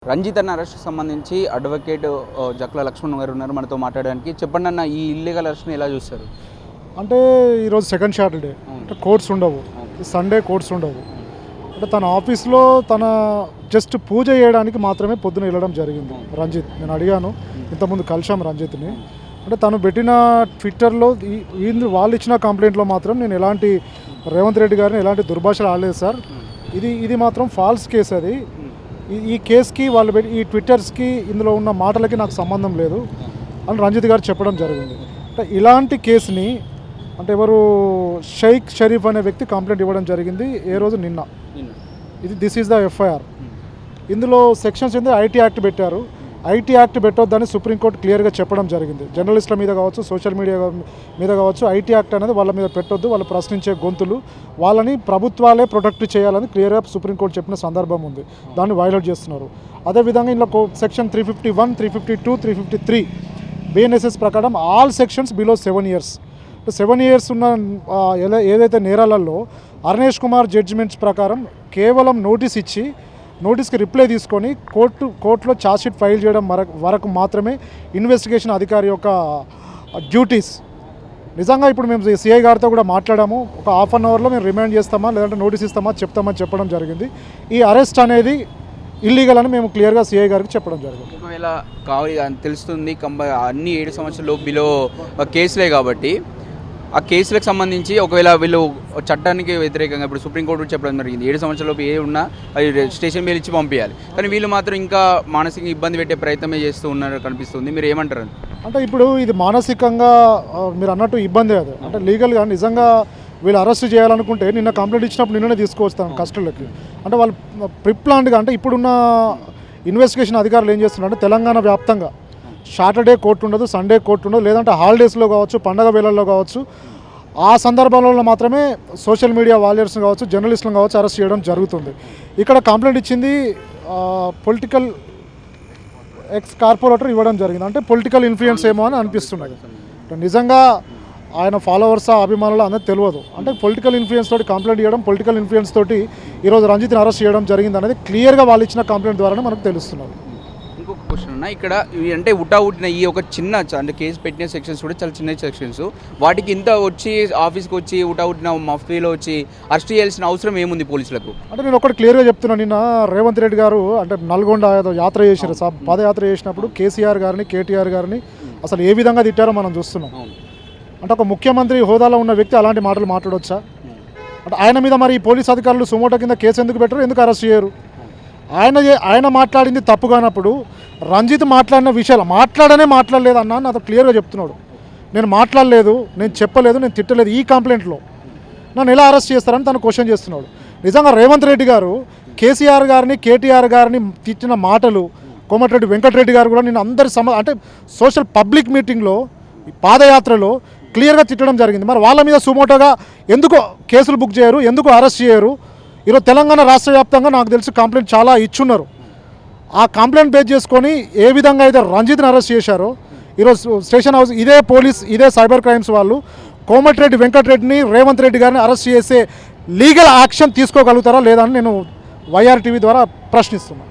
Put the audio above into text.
రంజిత్ అన్న అరెస్ట్కి సంబంధించి అడ్వకేట్ జక్ల లక్ష్మణ్ గారు ఉన్నారు మనతో మాట్లాడడానికి. చెప్పండి అన్న, ఈ ఇల్లీగల్ అరెస్ట్ని ఎలా చూస్తారు? అంటే ఈరోజు సెకండ్ సాటర్డే, అంటే కోర్ట్స్ ఉండవు, సండే కోర్ట్స్ ఉండవు. అంటే తన ఆఫీస్లో తన జస్ట్ పూజ చేయడానికి మాత్రమే పొద్దున వెళ్ళడం జరిగింది రంజిత్. నేను అడిగాను, ఇంతకుముందు కలిసాం రంజిత్ని. అంటే తను పెట్టిన ట్విట్టర్లో వాళ్ళు ఇచ్చిన కంప్లైంట్లో మాత్రం నేను ఎలాంటి రేవంత్ రెడ్డి గారిని ఎలాంటి దుర్భాషలు ఆడలేదు సార్, ఇది మాత్రం ఫాల్స్ కేసు. అది ఈ కేసుకి వాళ్ళు ఈ ట్విట్టర్స్కి ఇందులో ఉన్న మాటలకి నాకు సంబంధం లేదు అని రంజిత్ గారు చెప్పడం జరిగింది. అంటే ఇలాంటి కేసుని అంటే ఎవరు షేక్ షరీఫ్ అనే వ్యక్తి కంప్లైంట్ ఇవ్వడం జరిగింది ఏ రోజు నిన్న. This is the FIR. ఇందులో సెక్షన్స్ ఏంటంటే ఐటీ యాక్ట్ పెట్టారు. ఐటీ యాక్ట్ పెట్టొద్దని సుప్రీంకోర్టు క్లియర్గా చెప్పడం జరిగింది. జర్నలిస్టుల మీద కావచ్చు, సోషల్ మీడియా మీద కావచ్చు, ఐటీ యాక్ట్ అనేది వాళ్ళ మీద పెట్టొద్దు, వాళ్ళు ప్రశ్నించే గొంతులు, వాళ్ళని ప్రభుత్వాలే ప్రొటెక్ట్ చేయాలని క్లియర్గా సుప్రీంకోర్టు చెప్పిన సందర్భం ఉంది. దాన్ని వైలేట్ చేస్తున్నారు. అదేవిధంగా ఇందులో సెక్షన్ 351, 352, 353 బిఎన్ఎస్ఎస్ ప్రకారం all sections below 7 years. 7 years ఉన్న ఏదైతే నేరాలలో అరుణేష్ కుమార్ జడ్జిమెంట్స్ ప్రకారం కేవలం నోటీస్ ఇచ్చి నోటీస్కి రిప్లై తీసుకొని కోర్టులో ఛార్జ్షీట్ ఫైల్ చేయడం వరకు మాత్రమే ఇన్వెస్టిగేషన్ అధికారి యొక్క డ్యూటీస్. నిజంగా ఇప్పుడు మేము సిఐ గారితో కూడా మాట్లాడాము. ఒక ½ an hourలో మేము రిమాండ్ చేస్తామా లేదంటే నోటీస్ ఇస్తామా చెప్తామని చెప్పడం జరిగింది. ఈ అరెస్ట్ అనేది ఇల్లీగల్ అని మేము క్లియర్గా సిఐ గారికి చెప్పడం జరిగింది. ఒకవేళ కావాలి తెలుస్తుంది అన్ని 7 సంవత్సరాల బిలో కేసులే కాబట్టి ఆ కేసులకు సంబంధించి ఒకవేళ వీళ్ళు చట్టానికి వ్యతిరేకంగా ఇప్పుడు సుప్రీంకోర్టు చెప్పడం జరిగింది 7 సంవత్సరాలలోపు ఏ ఉన్నా అది స్టేషన్ మీద ఇచ్చి పంపించాలి. కానీ వీళ్ళు మాత్రం ఇంకా మానసికంగా ఇబ్బంది పెట్టే ప్రయత్నమే చేస్తూ ఉన్నారు కనిపిస్తుంది. మీరు ఏమంటారు? అంటే ఇప్పుడు ఇది మానసికంగా మీరు అన్నట్టు ఇబ్బంది అది. అంటే లీగల్గా నిజంగా వీళ్ళు అరెస్ట్ చేయాలనుకుంటే నిన్న కంప్లైంట్ ఇచ్చినప్పుడు నిన్ననే తీసుకొస్తాను కస్టడీలోకి. అంటే వాళ్ళు ప్రిప్లాన్డ్గా అంటే ఇప్పుడున్న ఇన్వెస్టిగేషన్ అధికారులు ఏం చేస్తున్నారు అంటే తెలంగాణ వ్యాప్తంగా సాటర్డే కోర్టు ఉండదు, సండే కోర్టు ఉండదు, లేదంటే హాలిడేస్లో కావచ్చు, పండగ వేళల్లో కావచ్చు, ఆ సందర్భంలో మాత్రమే సోషల్ మీడియా వారియర్స్ని కావచ్చు, జర్నలిస్టులను కావచ్చు అరెస్ట్ చేయడం జరుగుతుంది. ఇక్కడ కంప్లైంట్ ఇచ్చింది పొలిటికల్ ఎక్స్ కార్పొరేటర్ ఇవ్వడం జరిగింది. అంటే పొలిటికల్ ఇన్ఫ్లుయెన్స్ ఏమో అని అనిపిస్తున్నది. నిజంగా ఆయన ఫాలోవర్సా అభిమానులు అనేది తెలియదు. అంటే పొలిటికల్ ఇన్ఫ్లుయెన్స్ తోటి కంప్లైంట్ ఇవ్వడం, పొలిటికల్ ఇన్ఫ్లుయెన్స్ తోటి ఈరోజు రంజిత్ని అరెస్ట్ చేయడం జరిగింది అనేది క్లియర్గా వాళ్ళు ఇచ్చిన కంప్లైంట్ ద్వారానే మనకు తెలుస్తున్నది. ఇంకొక క్వశ్చన్ ఉన్నా ఇక్కడ అంటే ఉట్టిన ఈ ఒక చిన్న అంటే కేసు పెట్టిన సెక్షన్స్ కూడా చాలా చిన్న సెక్షన్స్, వాటికి ఇంత వచ్చి ఆఫీస్కి వచ్చి ఉట్టిన మఫ్టీలో వచ్చి అరెస్ట్ చేయాల్సిన అవసరం ఏముంది పోలీసులకు? అంటే నేను ఒకటి క్లియర్గా చెప్తున్నాను. నిన్న రేవంత్ రెడ్డి గారు అంటే నల్గొండ యాత్ర చేశారు, పాదయాత్ర చేసినప్పుడు కేసీఆర్ గారిని, కేటీఆర్ గారిని అసలు ఏ విధంగా తిట్టారో మనం చూస్తున్నాం. అంటే ఒక ముఖ్యమంత్రి హోదాలో ఉన్న వ్యక్తి అలాంటి మాటలు మాట్లాడవచ్చా? అంటే ఆయన మీద మరి పోలీస్ అధికారులు సుమోటో కింద కేసు ఎందుకు పెట్టరు, ఎందుకు అరెస్ట్ చేయరు? ఆయన మాట్లాడింది తప్పు కానప్పుడు రంజిత్ మాట్లాడిన విషయాలు మాట్లాడలేదు అన్న నాతో క్లియర్గా చెప్తున్నాడు. నేను మాట్లాడలేదు, నేను చెప్పలేదు, నేను తిట్టలేదు. ఈ కంప్లైంట్లో నన్ను ఎలా అరెస్ట్ చేస్తారని తను క్వశ్చన్ చేస్తున్నాడు. నిజంగా రేవంత్ రెడ్డి గారు కేసీఆర్ గారిని, కేటీఆర్ గారిని తిట్టిన మాటలు, కోమటిరెడ్డి వెంకటరెడ్డి గారు కూడా నేను అందరి అంటే సోషల్ పబ్లిక్ మీటింగ్లో పాదయాత్రలో క్లియర్గా తిట్టడం జరిగింది. మరి వాళ్ళ మీద సుమోటోగా ఎందుకు కేసులు బుక్ చేయరు, ఎందుకు అరెస్ట్ చేయరు? ఈరోజు తెలంగాణ రాష్ట్ర వ్యాప్తంగా నాకు తెలిసి కంప్లైంట్ చాలా ఇచ్చున్నారు. ఆ కంప్లైంట్ బేస్ చేసుకొని ఏ విధంగా అయితే రంజిత్ని అరెస్ట్ చేశారో ఈరోజు స్టేషన్ హౌస్ ఇదే సైబర్ క్రైమ్స్ వాళ్ళు కోమటిరెడ్డి వెంకటరెడ్డిని, రేవంత్ రెడ్డి గారిని అరెస్ట్ చేసే లీగల్ యాక్షన్ తీసుకోగలుగుతారా లేదా అని నేను వైఆర్ టీవీ ద్వారా ప్రశ్నిస్తున్నాను.